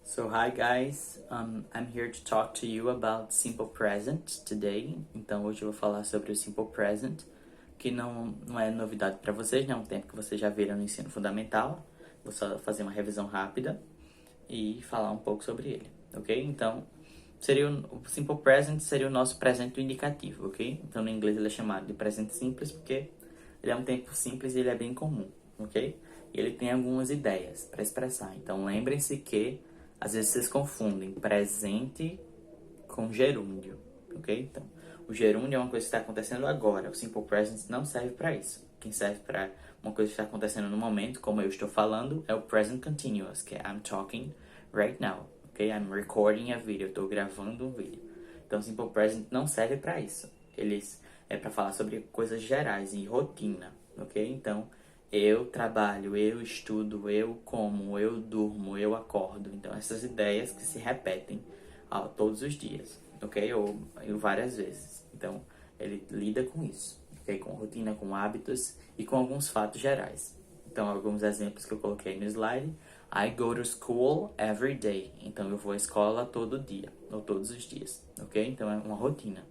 So hi guys, I'm here to talk to you about Simple Present today. Então hoje eu vou falar sobre o Simple Present, que não é novidade para vocês, né? É um tempo que vocês já viram no ensino fundamental. Vou só fazer uma revisão rápida e falar um pouco sobre ele, ok? Então, o Simple Present seria o nosso presente indicativo, ok? Então no inglês ele é chamado de presente simples porque ele é um tempo simples e ele é bem comum, ok? E ele tem algumas ideias para expressar. Então lembrem-se que às vezes vocês confundem presente com gerúndio, ok? Então, o gerúndio é uma coisa que está acontecendo agora. O simple present não serve para isso. Quem serve para uma coisa que está acontecendo no momento, como eu estou falando, é o present continuous, que é I'm talking right now, ok? I'm recording a video, eu estou gravando um vídeo. Então, simple present não serve para isso. Eles é para falar sobre coisas gerais e rotina, ok? Então, eu trabalho, eu estudo, eu como, eu durmo, eu acordo. Então, essas ideias que se repetem todos os dias, ok? Ou várias vezes. Então, ele lida com isso, ok? Com rotina, com hábitos e com alguns fatos gerais. Então, alguns exemplos que eu coloquei no slide. I go to school every day. Então, eu vou à escola todo dia, ou todos os dias, ok? Então, é uma rotina.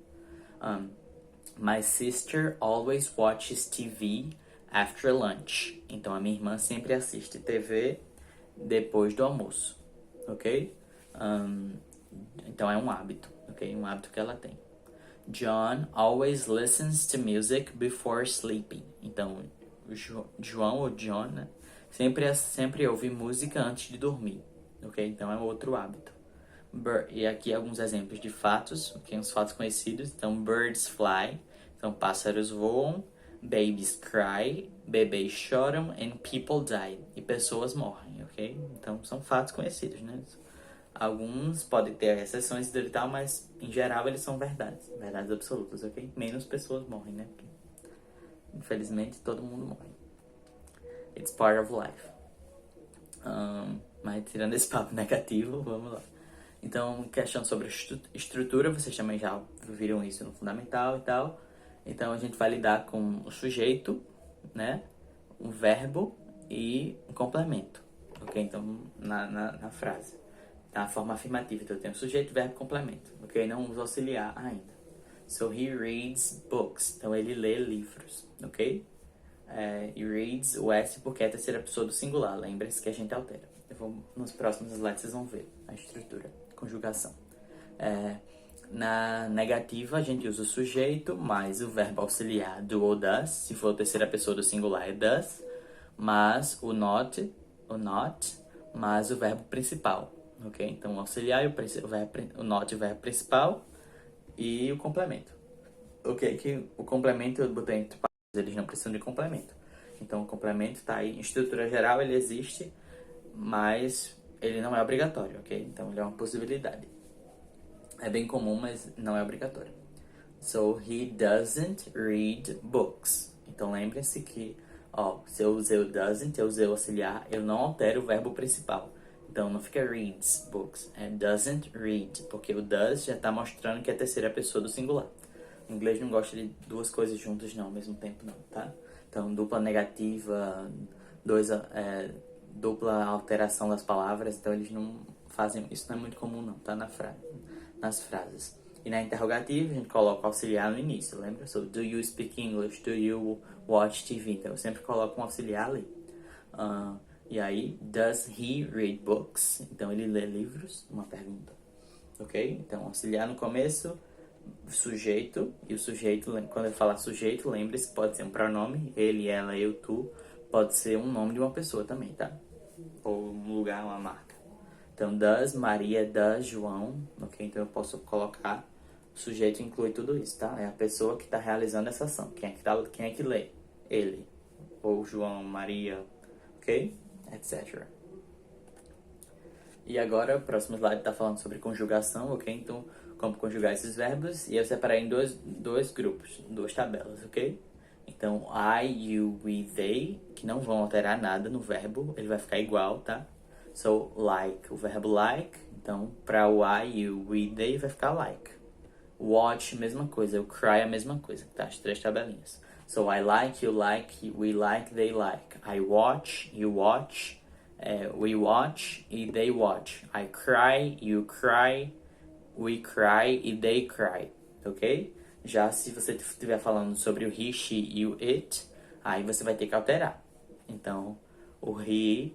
My sister always watches TV after lunch. Então, a minha irmã sempre assiste TV depois do almoço, ok? Então, é um hábito, ok? Um hábito que ela tem. John always listens to music before sleeping. Então, o João ou John, né? Sempre ouve música antes de dormir, ok? Então, é outro hábito. E aqui alguns exemplos de fatos, ok? Uns fatos conhecidos. Então, birds fly. Então, pássaros voam. Babies cry, bebês choram, and people die. E pessoas morrem, ok? Então, são fatos conhecidos, né? Alguns podem ter exceções e tal, mas, em geral, eles são verdades. Verdades absolutas, ok? Menos pessoas morrem, né? Porque, infelizmente, todo mundo morre. It's part of life. Mas, tirando esse papo negativo, vamos lá. Então, questão sobre estrutura, vocês também já viram isso no fundamental e tal. Então, a gente vai lidar com o sujeito, né? Um verbo e um complemento, ok? Então, na frase. Na forma afirmativa, então eu tenho sujeito, verbo e complemento, ok? Não uso auxiliar ainda. So, he reads books. Então, ele lê livros, ok? E reads o S porque é a terceira pessoa do singular. Lembre-se que a gente altera. Nos próximos slides vocês vão ver a estrutura, conjugação. Na negativa, a gente usa o sujeito mais o verbo auxiliar do ou das. Se for a terceira pessoa do singular, é does. Mas o not, mais o verbo principal. Ok? Então, o auxiliar, o not, o verbo principal e o complemento. Ok? Que o complemento eu botei entre parênteses, eles não precisam de complemento. Então, o complemento está aí. Em estrutura geral, ele existe, mas ele não é obrigatório, ok? Então, ele é uma possibilidade. É bem comum, mas não é obrigatório. So, he doesn't read books. Então, lembrem-se que, se eu usei o doesn't, eu usei o auxiliar, eu não altero o verbo principal. Então, não fica reads books, é doesn't read, porque o does já está mostrando que é a terceira pessoa do singular. O inglês não gosta de duas coisas juntas, não, ao mesmo tempo, não, tá? Então, dupla negativa, dupla alteração das palavras, então eles não fazem, isso não é muito comum, não, tá? Nas frases. E na interrogativa, a gente coloca o auxiliar no início, lembra? So, do you speak English? Do you watch TV? Então, eu sempre coloco um auxiliar ali. E aí, does he read books? Então, ele lê livros? Uma pergunta. Ok? Então, auxiliar no começo, sujeito. E o sujeito, quando eu falar sujeito, lembre-se que pode ser um pronome. Ele, ela, eu, tu. Pode ser um nome de uma pessoa também, tá? Ou um lugar, uma marca. Então, does Maria, does João, ok? Então, eu posso colocar, o sujeito inclui tudo isso, tá? É a pessoa que está realizando essa ação. Quem é que lê? Ele. Ou João, Maria, ok? Etc. E agora, o próximo slide está falando sobre conjugação, ok? Então, como conjugar esses verbos. E eu separei em dois grupos, duas tabelas, ok? Então, I, you, we, they, que não vão alterar nada no verbo, ele vai ficar igual, tá? So, like, o verbo like, então, para o I, you, we, they, vai ficar like. Watch, mesma coisa. O cry, a mesma coisa, tá? As três tabelinhas. So, I like, you like, we like, they like. I watch, you watch, We watch e they watch. I cry, you cry, we cry e they cry, ok? Já se você estiver falando sobre o he, she e o it, aí você vai ter que alterar. Então, o he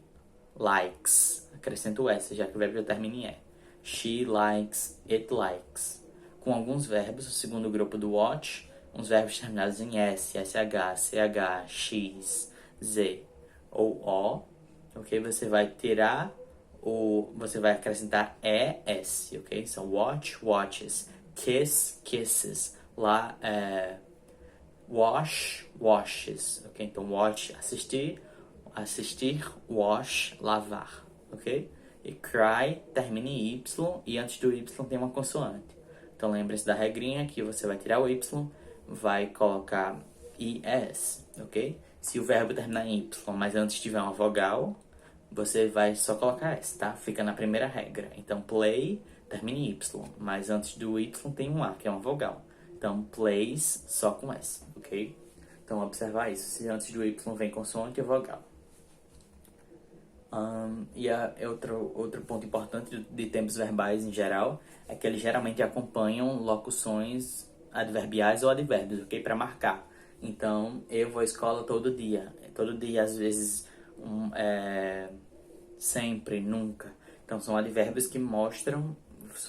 likes, acrescenta o S, já que o verbo já termina em E. She likes, it likes. Com alguns verbos, o segundo grupo do watch, uns verbos terminados em S, SH, CH, X, Z ou O, ok? Você vai tirar você vai acrescentar ES, ok? São watch, watches, kiss, kisses, wash, washes, ok? Então watch, assistir, wash, lavar, ok? E cry termina em Y e antes do Y tem uma consoante. Então lembre-se da regrinha que você vai tirar o Y, vai colocar IS, ok? Se o verbo terminar em Y, mas antes tiver uma vogal, você vai só colocar S, tá? Fica na primeira regra. Então play termina em Y, mas antes do Y tem um A, que é uma vogal. Então plays só com S, ok? Então observar isso, se antes do Y vem consoante ou vogal. Outro ponto importante de tempos verbais em geral é que eles geralmente acompanham locuções adverbiais ou advérbios, ok? Para marcar. Então, eu vou à escola todo dia. Todo dia, às vezes, sempre, nunca. Então, são advérbios que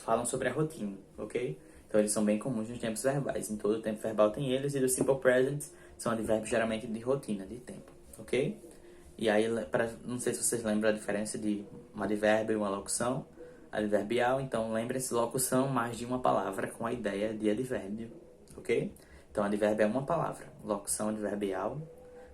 falam sobre a rotina, ok? Então, eles são bem comuns nos tempos verbais. Em todo tempo verbal tem eles, e do simple present são advérbios geralmente de rotina, de tempo, ok? E aí, não sei se vocês lembram a diferença de um advérbio e uma locução adverbial. Então, lembrem-se, locução, mais de uma palavra com a ideia de advérbio, ok? Então, advérbio é uma palavra. Locução adverbial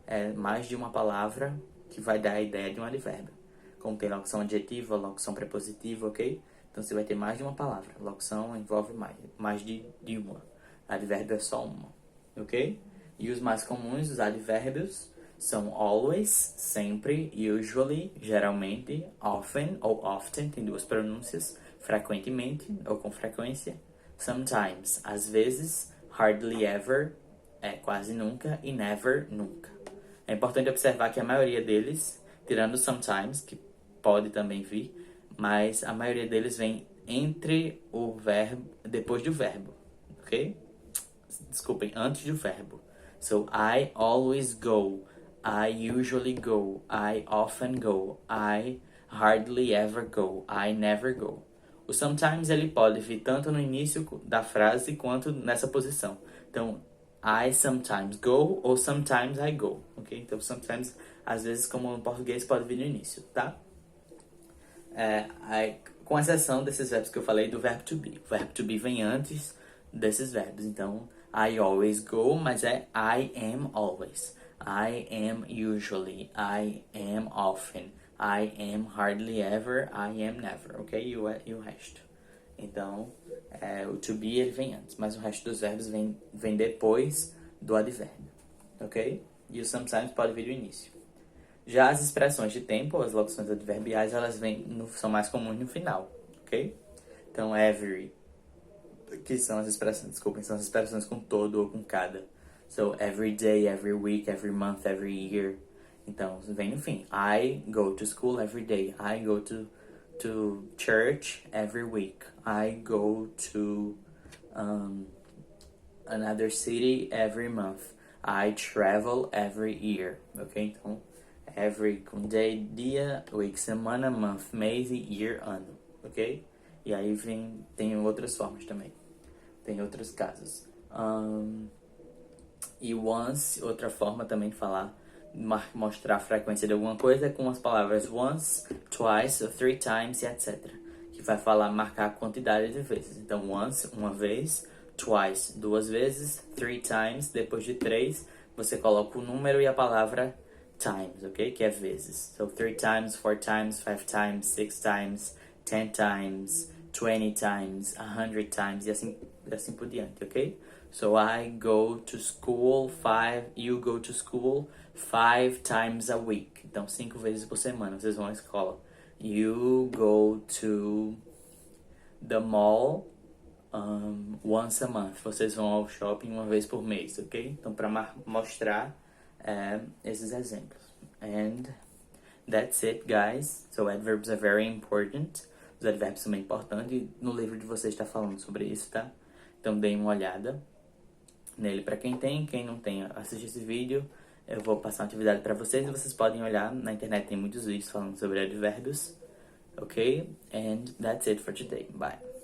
é mais de uma palavra que vai dar a ideia de um advérbio. Como tem locução adjetiva, locução prepositiva, ok? Então, você vai ter mais de uma palavra. Locução envolve mais de uma. Advérbio é só uma, ok? E os mais comuns, os advérbios, são always, sempre, usually, geralmente, often ou often, tem duas pronúncias, frequentemente ou com frequência, sometimes, às vezes, hardly ever, quase nunca, e never, nunca. É importante observar que a maioria deles, tirando sometimes, que pode também vir, mas a maioria deles vem entre o verbo, depois do verbo, ok? Desculpem, antes do verbo. So, I always go. I usually go. I often go. I hardly ever go. I never go. O sometimes ele pode vir tanto no início da frase quanto nessa posição. Então, I sometimes go ou sometimes I go, ok? Então, sometimes, às vezes, como no português, pode vir no início, tá? Com exceção desses verbos que eu falei do verbo to be. O verbo to be vem antes desses verbos. Então, I always go, mas é I am always. I am usually. I am often. I am hardly ever. I am never, ok? E o resto. Então, o to be ele vem antes, mas o resto dos verbos vem depois do advérbio, ok? E o sometimes pode vir do início. Já as expressões de tempo, as locuções adverbiais, elas são mais comuns no final, ok? Então, every, que são as expressões com todo ou com cada. So, every day, every week, every month, every year. Então, vem no fim. I go to school every day. I go to church every week. I go to another city every month. I travel every year, ok? Então, every com day, dia, week, semana, month, mês e year, ano, ok? E aí tem outras formas também. Tem outros casos. E once, outra forma também de falar, mostrar a frequência de alguma coisa é com as palavras once, twice, or three times e etc. Que vai marcar a quantidade de vezes. Então, once, uma vez, twice, duas vezes, three times, depois de três, você coloca o número e a palavra times, ok? Que é vezes. So, 3 times, 4 times, 5 times, 6 times, 10 times, 20 times, 100 times e assim por diante, ok? So, I go to school you go to school 5 times a week. Então, 5 vezes por semana vocês vão à escola. You go to the mall once a month. Vocês vão ao shopping uma vez por mês, ok? Então, para mostrar esses exemplos. And that's it, guys. So adverbs are very important. Os advérbios são bem importantes. E no livro de vocês está falando sobre isso, tá? Então deem uma olhada nele para quem tem. Quem não tem, assiste esse vídeo. Eu vou passar uma atividade para vocês e vocês podem olhar. Na internet tem muitos vídeos falando sobre advérbios. Ok? And that's it for today. Bye.